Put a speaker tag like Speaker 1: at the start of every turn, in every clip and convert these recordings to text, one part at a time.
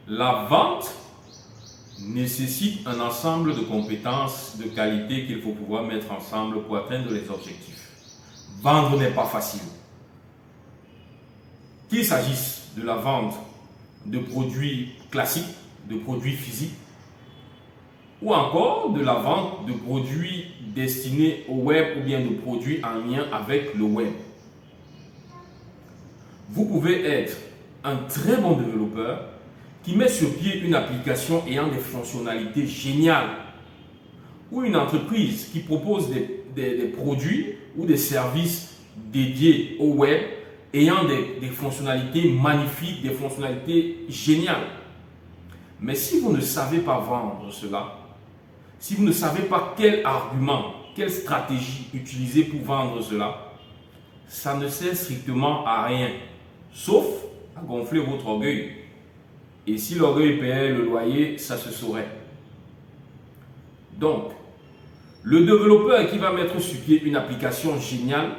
Speaker 1: La vente nécessite un ensemble de compétences, de qualités qu'il faut pouvoir mettre ensemble pour atteindre les objectifs. Vendre n'est pas facile. Qu'il s'agisse de la vente de produits classiques, de produits physiques, ou encore de la vente de produits destinés au web ou bien de produits en lien avec le web. Vous pouvez être un très bon développeur qui met sur pied une application ayant des fonctionnalités géniales, ou une entreprise qui propose des produits ou des services dédiés au web ayant des fonctionnalités magnifiques, des fonctionnalités géniales. Mais si vous ne savez pas vendre cela, si vous ne savez pas quel argument, quelle stratégie utiliser pour vendre cela, ça ne sert strictement à rien, sauf à gonfler votre orgueil. Et si l'orgueil payait le loyer, ça se saurait. Donc, le développeur qui va mettre sur pied une application géniale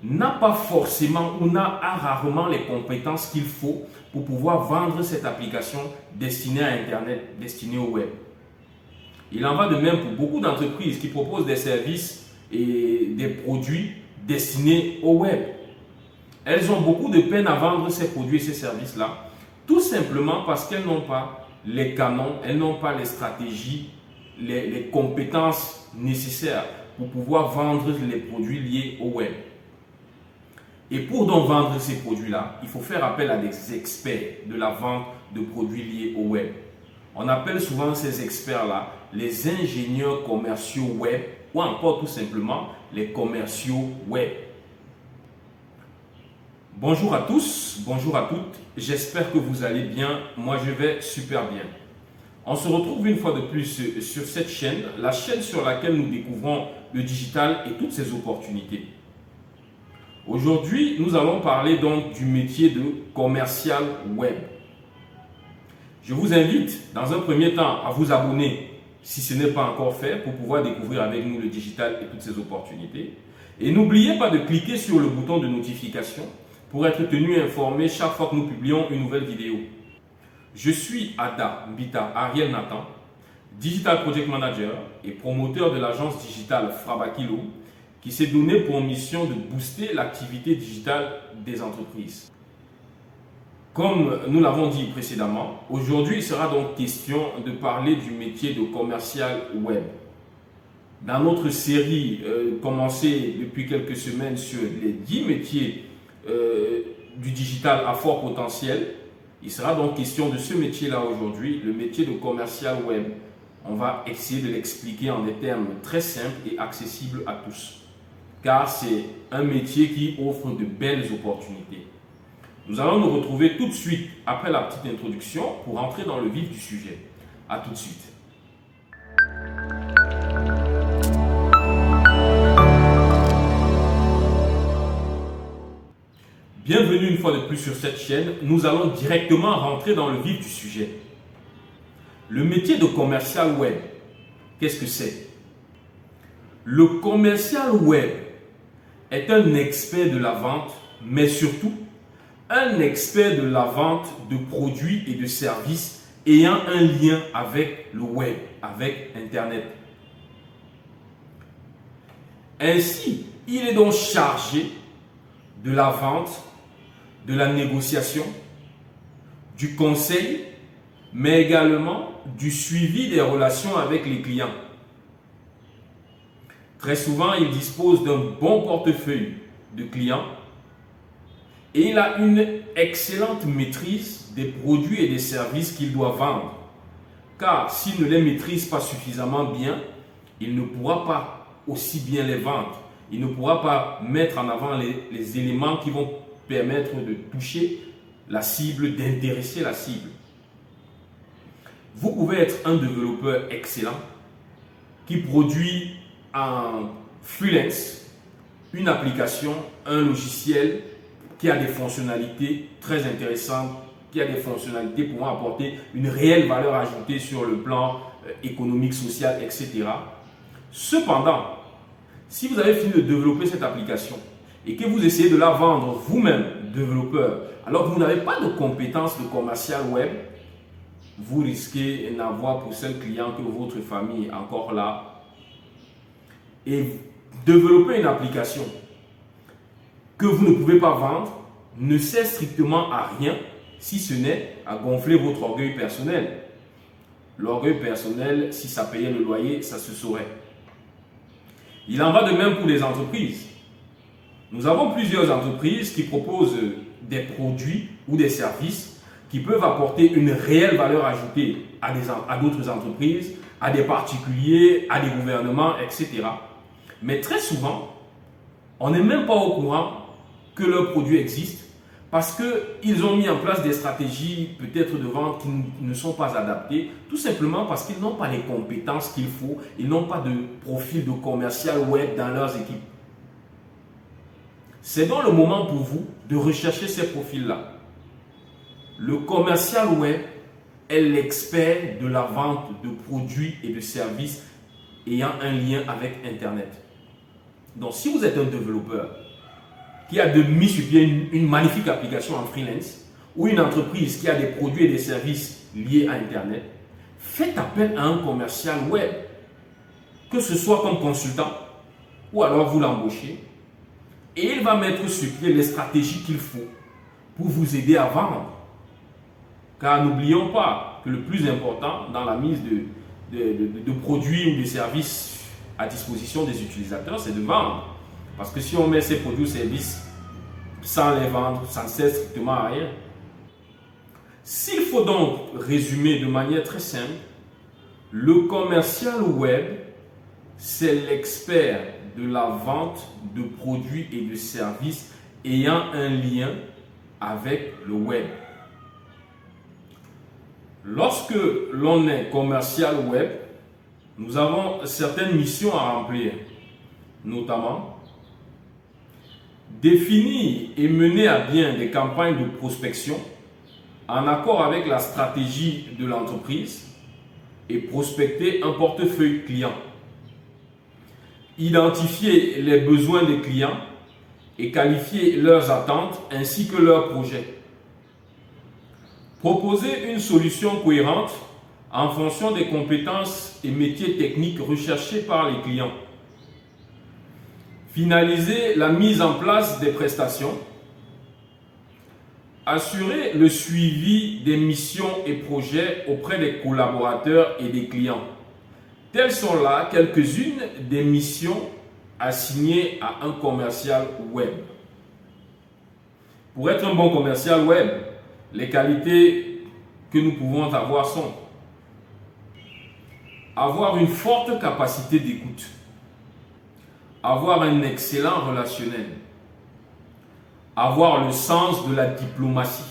Speaker 1: n'a pas forcément ou n'a rarement les compétences qu'il faut pour pouvoir vendre cette application destinée à Internet, destinée au web. Il en va de même pour beaucoup d'entreprises qui proposent des services et des produits destinés au web. Elles ont beaucoup de peine à vendre ces produits et ces services-là, tout simplement parce qu'elles n'ont pas les canons, elles n'ont pas les stratégies, les compétences nécessaires pour pouvoir vendre les produits liés au web. Et pour donc vendre ces produits-là, il faut faire appel à des experts de la vente de produits liés au web. On appelle souvent ces experts-là les ingénieurs commerciaux web ou encore tout simplement les commerciaux web. Bonjour à tous, bonjour à toutes, j'espère que vous allez bien, moi je vais super bien. On se retrouve une fois de plus sur cette chaîne, la chaîne sur laquelle nous découvrons le digital et toutes ses opportunités. Aujourd'hui, nous allons parler donc du métier de commercial web. Je vous invite dans un premier temps à vous abonner si ce n'est pas encore fait pour pouvoir découvrir avec nous le digital et toutes ses opportunités. Et n'oubliez pas de cliquer sur le bouton de notification pour être tenu informé chaque fois que nous publions une nouvelle vidéo. Je suis Ada Mbita Ariel Nathan, Digital Project Manager et promoteur de l'agence digitale Frabakilo qui s'est donné pour mission de booster l'activité digitale des entreprises. Comme nous l'avons dit précédemment, aujourd'hui il sera donc question de parler du métier de commercial web. Dans notre série commencée depuis quelques semaines sur les 10 métiers du digital à fort potentiel, il sera donc question de ce métier-là aujourd'hui, le métier de commercial web. On va essayer de l'expliquer en des termes très simples et accessibles à tous, car c'est un métier qui offre de belles opportunités. Nous allons nous retrouver tout de suite après la petite introduction pour entrer dans le vif du sujet. A tout de suite. Bienvenue une fois de plus sur cette chaîne. Nous allons directement rentrer dans le vif du sujet. Le métier de commercial web, qu'est-ce que c'est? Le commercial web est un expert de la vente, mais surtout un expert de la vente de produits et de services ayant un lien avec le web, avec Internet. Ainsi, il est donc chargé de la vente, de la négociation, du conseil, mais également du suivi des relations avec les clients. Très souvent, il dispose d'un bon portefeuille de clients et il a une excellente maîtrise des produits et des services qu'il doit vendre. Car s'il ne les maîtrise pas suffisamment bien, il ne pourra pas aussi bien les vendre. Il ne pourra pas mettre en avant les éléments qui vont permettre de toucher la cible, d'intéresser la cible. Vous pouvez être un développeur excellent qui produit en freelance une application, un logiciel qui a des fonctionnalités très intéressantes, qui a des fonctionnalités pouvant apporter une réelle valeur ajoutée sur le plan économique, social, etc. Cependant, si vous avez fini de développer cette application et que vous essayez de la vendre vous-même, développeur, alors que vous n'avez pas de compétences de commercial web, vous risquez d'avoir pour seul client que votre famille est encore là. Et développer une application que vous ne pouvez pas vendre ne sert strictement à rien si ce n'est à gonfler votre orgueil personnel. L'orgueil personnel, si ça payait le loyer, ça se saurait. Il en va de même pour les entreprises. Nous avons plusieurs entreprises qui proposent des produits ou des services qui peuvent apporter une réelle valeur ajoutée à d'autres entreprises, à des particuliers, à des gouvernements, etc. Mais très souvent, on n'est même pas au courant que leurs produits existent parce qu'ils ont mis en place des stratégies peut-être de vente qui ne sont pas adaptées, tout simplement parce qu'ils n'ont pas les compétences qu'il faut, ils n'ont pas de profil de commercial web dans leurs équipes. C'est donc le moment pour vous de rechercher ces profils-là. Le commercial web est l'expert de la vente de produits et de services ayant un lien avec Internet. Donc, si vous êtes un développeur qui a mis sur pied une magnifique application en freelance ou une entreprise qui a des produits et des services liés à Internet, faites appel à un commercial web, que ce soit comme consultant ou alors vous l'embauchez et il va mettre sur pied les stratégies qu'il faut pour vous aider à vendre. Car n'oublions pas que le plus important dans la mise de produits ou de services à disposition des utilisateurs, c'est de vendre. Parce que si on met ces produits ou services sans les vendre, ça ne sert strictement à rien. S'il faut donc résumer de manière très simple, le commercial web, c'est l'expert de la vente de produits et de services ayant un lien avec le web. Lorsque l'on est commercial web, nous avons certaines missions à remplir, notamment définir et mener à bien des campagnes de prospection en accord avec la stratégie de l'entreprise et prospecter un portefeuille client. Identifier les besoins des clients et qualifier leurs attentes ainsi que leurs projets. Proposer une solution cohérente en fonction des compétences et métiers techniques recherchés par les clients. Finaliser la mise en place des prestations. Assurer le suivi des missions et projets auprès des collaborateurs et des clients. Telles sont là quelques-unes des missions assignées à un commercial web. Pour être un bon commercial web, les qualités que nous pouvons avoir sont avoir une forte capacité d'écoute, avoir un excellent relationnel, avoir le sens de la diplomatie,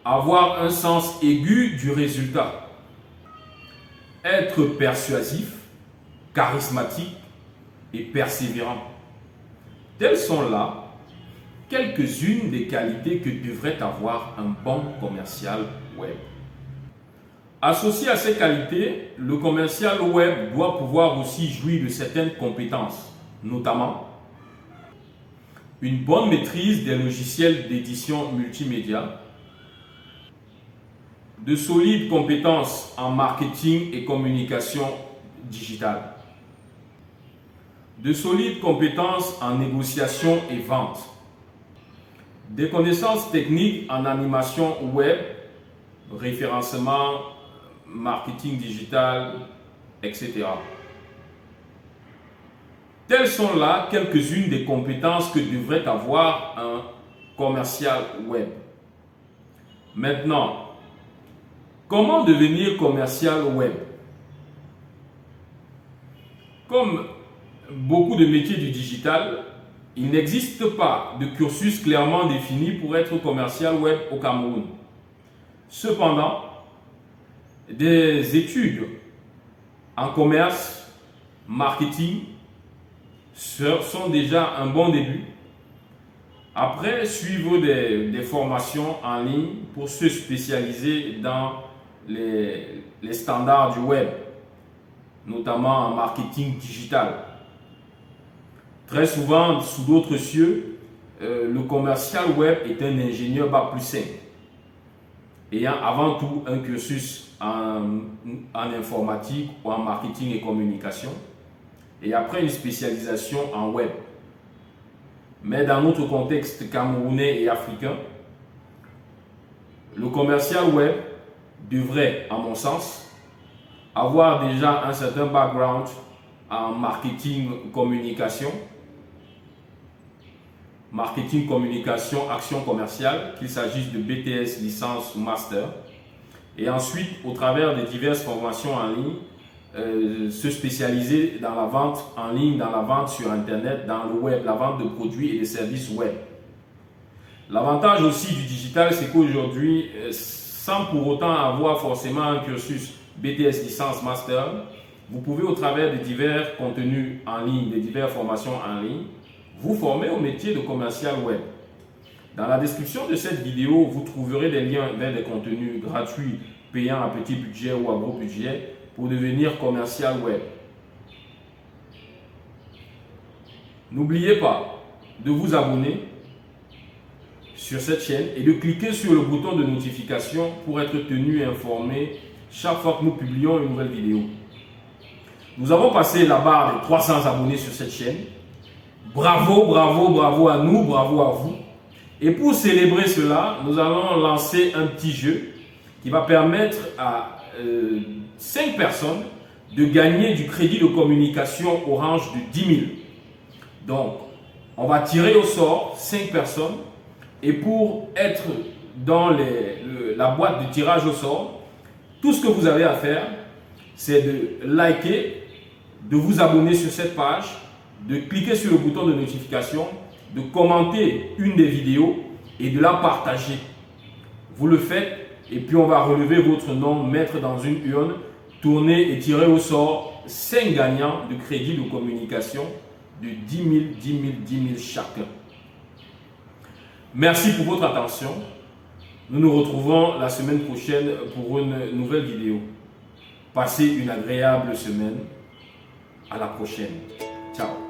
Speaker 1: avoir un sens aigu du résultat, être persuasif, charismatique et persévérant. Telles sont là quelques-unes des qualités que devrait avoir un bon commercial web. Associé à ces qualités, le commercial web doit pouvoir aussi jouir de certaines compétences, notamment une bonne maîtrise des logiciels d'édition multimédia, de solides compétences en marketing et communication digitale, de solides compétences en négociation et vente, des connaissances techniques en animation web, référencement, marketing digital, etc. Telles sont là quelques-unes des compétences que devrait avoir un commercial web. Maintenant, comment devenir commercial web? Comme beaucoup de métiers du digital, il n'existe pas de cursus clairement défini pour être commercial web au Cameroun. Cependant, des études en commerce, marketing sont déjà un bon début. Après, suivre des formations en ligne pour se spécialiser dans les standards du web, notamment en marketing digital. Très souvent, sous d'autres cieux, le commercial web est un ingénieur bac+5. ayant avant tout un cursus en informatique ou en marketing et communication, et après une spécialisation en web. Mais dans notre contexte camerounais et africain, le commercial web devrait, à mon sens, avoir déjà un certain background en marketing, communication, action commerciale, qu'il s'agisse de BTS, licence ou master. Et ensuite, au travers des diverses formations en ligne, se spécialiser dans la vente en ligne, dans la vente sur Internet, dans le web, la vente de produits et de services web. L'avantage aussi du digital, c'est qu'aujourd'hui, sans pour autant avoir forcément un cursus BTS, licence, master, vous pouvez au travers de divers contenus en ligne, de diverses formations en ligne, vous former au métier de commercial web. Dans la description de cette vidéo, vous trouverez des liens vers des contenus gratuits, payants à petit budget ou à gros budget pour devenir commercial web. N'oubliez pas de vous abonner sur cette chaîne et de cliquer sur le bouton de notification pour être tenu et informé chaque fois que nous publions une nouvelle vidéo. Nous avons passé la barre des 300 abonnés sur cette chaîne. Bravo, bravo, bravo à nous, bravo à vous. Et pour célébrer cela, nous allons lancer un petit jeu qui va permettre à 5 personnes de gagner du crédit de communication Orange de 10 000. Donc, on va tirer au sort 5 personnes et pour être dans la boîte de tirage au sort, tout ce que vous avez à faire, c'est de liker, de vous abonner sur cette page, de cliquer sur le bouton de notification, de commenter une des vidéos et de la partager. Vous le faites et puis on va relever votre nom, mettre dans une urne, tourner et tirer au sort 5 gagnants de crédit de communication de 10 000, 10 000, 10 000 chacun. Merci pour votre attention. Nous nous retrouvons la semaine prochaine pour une nouvelle vidéo. Passez une agréable semaine. À la prochaine. Ciao.